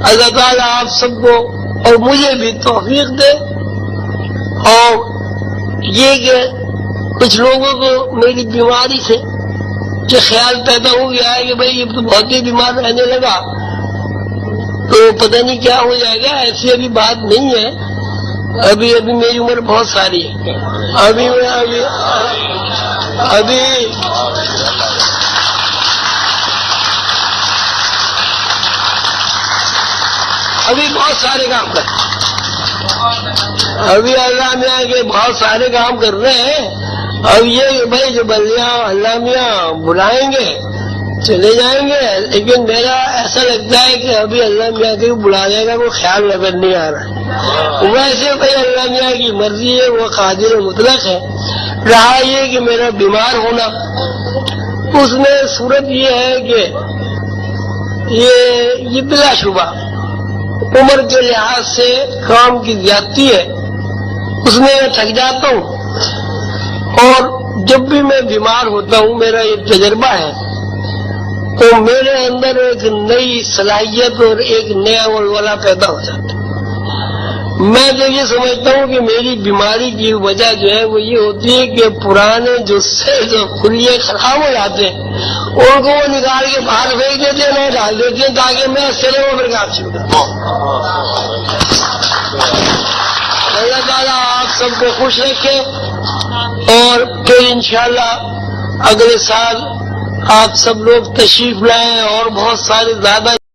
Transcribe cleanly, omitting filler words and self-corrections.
اللہ تعالیٰ آپ سب کو اور مجھے بھی توفیق دے، اور یہ کہ کچھ لوگوں کو میری بیماری سے جو خیال پیدا ہو گیا ہے کہ بھائی یہ تو بہت ہی بیمار رہنے لگا تو پتہ نہیں کیا ہو جائے گا، ایسی ابھی بات نہیں ہے، ابھی میری عمر بہت ساری ہے، ابھی بہت سارے کام کر، ابھی اللہ میاں کے بہت سارے کام کر رہے ہیں، اب یہ بھائی جو بلیاں اللہ میاں بلائیں گے چلے جائیں گے، لیکن میرا ایسا لگتا ہے کہ ابھی اللہ میاں کے بلانے کا کوئی خیال نظر نہیں آ رہا ہے۔ ویسے بھائی اللہ میاں کی مرضی ہے، وہ قادر مطلق ہے۔ رہا یہ کہ میرا بیمار ہونا، اس میں صورت یہ ہے کہ یہ بلا شبہ عمر کے لحاظ سے کام کی زیادتی ہے، اس میں میں تھک جاتا ہوں، اور جب بھی میں بیمار ہوتا ہوں میرا یہ تجربہ ہے تو میرے اندر ایک نئی صلاحیت اور ایک نیا ولولہ پیدا ہو جاتا ہے۔ میں تو یہ سمجھتا ہوں کہ میری بیماری کی وجہ جو ہے وہ یہ ہوتی ہے کہ پرانے جو خلیے خراب ہو جاتے ہیں ان کو وہ نکال کے باہر پھینک دیتے ہیں، نہ ڈال دیتے ہیں تاکہ میں سرے میں پھر کام شروع کروں۔ اللہ تعالیٰ آپ سب کو خوش رکھے، اور پھر انشاءاللہ اگلے سال آپ سب لوگ تشریف لائیں اور بہت سارے زیادہ